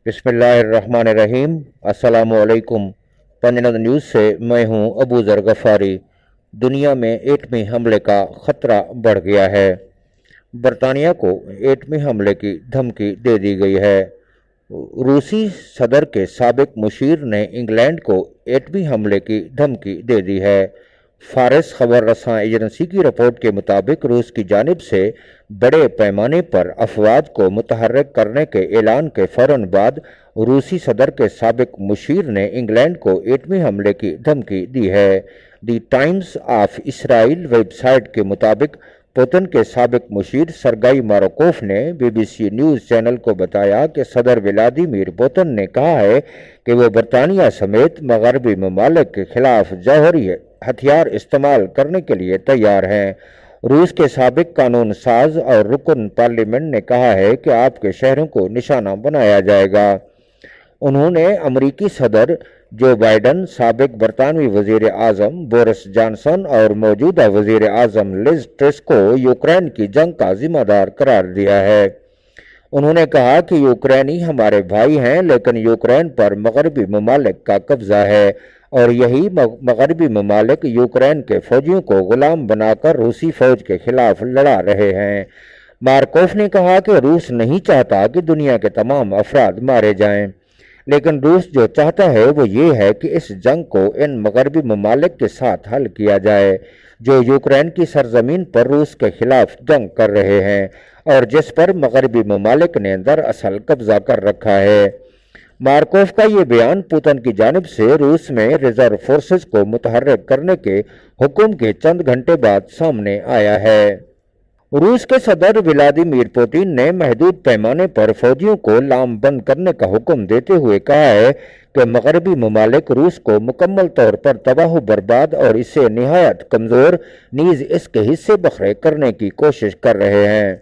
بسم اللہ الرحمن الرحیم۔ السلام علیکم۔ پنجنت نیوز سے میں ہوں ابو ذر غفاری۔ دنیا میں ایٹمی حملے کا خطرہ بڑھ گیا ہے۔ برطانیہ کو ایٹمی حملے کی دھمکی دے دی گئی ہے۔ روسی صدر کے سابق مشیر نے انگلینڈ کو ایٹمی حملے کی دھمکی دے دی ہے۔ فارس خبر رساں ایجنسی کی رپورٹ کے مطابق روس کی جانب سے بڑے پیمانے پر افواج کو متحرک کرنے کے اعلان کے فوراً بعد روسی صدر کے سابق مشیر نے انگلینڈ کو ایٹمی حملے کی دھمکی دی ہے۔ The Times of Israel website کے مطابق پوتن کے سابق مشیر سرگئی ماروکوف نے B B C news channel کو بتایا کہ صدر ولادیمیر پوتن نے کہا ہے کہ وہ برطانیہ سمیت مغربی ممالک کے خلاف جوہری ہتھیار استعمال کرنے کے لیے تیار ہیں۔ روس کے سابق قانون ساز اور رکن پارلیمنٹ نے کہا ہے کہ آپ کے شہروں کو نشانہ بنایا جائے گا۔ انہوں نے امریکی صدر جو بائیڈن، سابق برطانوی وزیر اعظم بورس جانسن اور موجودہ وزیر اعظم لیز ٹرس کو یوکرین کی جنگ کا ذمہ دار قرار دیا ہے۔ انہوں نے کہا کہ یوکرینی ہمارے بھائی ہیں، لیکن یوکرین پر مغربی ممالک کا قبضہ ہے اور یہی مغربی ممالک یوکرین کے فوجیوں کو غلام بنا کر روسی فوج کے خلاف لڑا رہے ہیں۔ مارکوف نے کہا کہ روس نہیں چاہتا کہ دنیا کے تمام افراد مارے جائیں، لیکن روس جو چاہتا ہے وہ یہ ہے کہ اس جنگ کو ان مغربی ممالک کے ساتھ حل کیا جائے جو یوکرین کی سرزمین پر روس کے خلاف جنگ کر رہے ہیں اور جس پر مغربی ممالک نے دراصل قبضہ کر رکھا ہے۔ مارکوف کا یہ بیان پوتن کی جانب سے روس میں ریزرو فورسز کو متحرک کرنے کے حکم کے چند گھنٹے بعد سامنے آیا ہے۔ روس کے صدر ولادیمیر پوتن نے محدود پیمانے پر فوجیوں کو لام بند کرنے کا حکم دیتے ہوئے کہا ہے کہ مغربی ممالک روس کو مکمل طور پر تباہ و برباد اور اسے نہایت کمزور نیز اس کے حصے بخرے کرنے کی کوشش کر رہے ہیں۔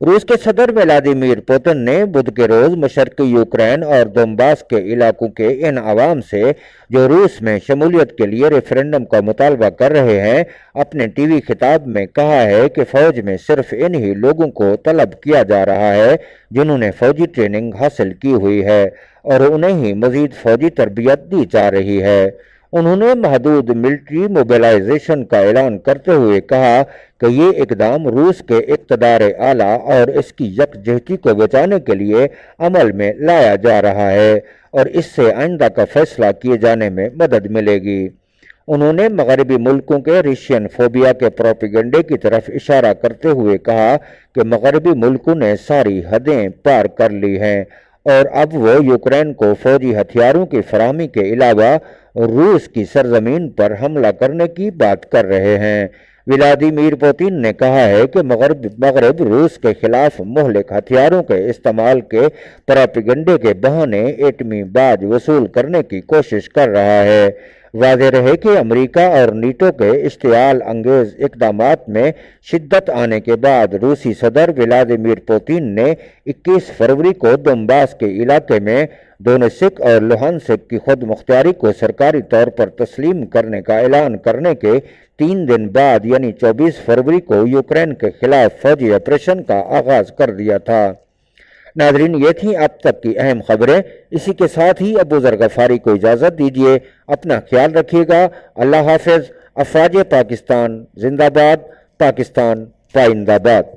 روس کے صدر ولادیمیر پوتن نے بدھ کے روز مشرقی یوکرین اور دونباس کے علاقوں کے ان عوام سے جو روس میں شمولیت کے لیے ریفرنڈم کا مطالبہ کر رہے ہیں، اپنے ٹی وی خطاب میں کہا ہے کہ فوج میں صرف انہی لوگوں کو طلب کیا جا رہا ہے جنہوں نے فوجی ٹریننگ حاصل کی ہوئی ہے اور انہیں ہی مزید فوجی تربیت دی جا رہی ہے۔ انہوں نے محدود ملٹری موبلائزیشن کا اعلان کرتے ہوئے کہا کہ یہ اقدام روس کے اقتدار اعلیٰ اور اس کی یکجہتی کو بچانے کے لیے عمل میں لایا جا رہا ہے اور اس سے آئندہ کا فیصلہ کیے جانے میں مدد ملے گی۔ انہوں نے مغربی ملکوں کے رشین فوبیا کے پروپیگنڈے کی طرف اشارہ کرتے ہوئے کہا کہ مغربی ملکوں نے ساری حدیں پار کر لی ہیں اور اب وہ یوکرین کو فوجی ہتھیاروں کی فراہمی کے علاوہ روس کی سرزمین پر حملہ کرنے کی بات کر رہے ہیں۔ ولادیمیر پوتن نے کہا ہے کہ مغرب روس کے خلاف مہلک ہتھیاروں کے استعمال کے پروپیگنڈے کے بہانے ایٹمی باز وصول کرنے کی کوشش کر رہا ہے۔ واضح رہے کہ امریکہ اور نیٹو کے اشتعال انگیز اقدامات میں شدت آنے کے بعد روسی صدر ولادیمیر پوتن نے 21 فروری کو دونباس کے علاقے میں دونیتسک اور لوہانسک کی خود مختاری کو سرکاری طور پر تسلیم کرنے کا اعلان کرنے کے 3 دن بعد یعنی 24 فروری کو یوکرین کے خلاف فوجی آپریشن کا آغاز کر دیا تھا۔ ناظرین، یہ تھیں اب تک کی اہم خبریں۔ اسی کے ساتھ ہی ابو ذر غفاری کو اجازت دیجیے۔ اپنا خیال رکھیے گا۔ اللہ حافظ۔ افواج پاکستان زندہ باد۔ پاکستان پائندہ باد۔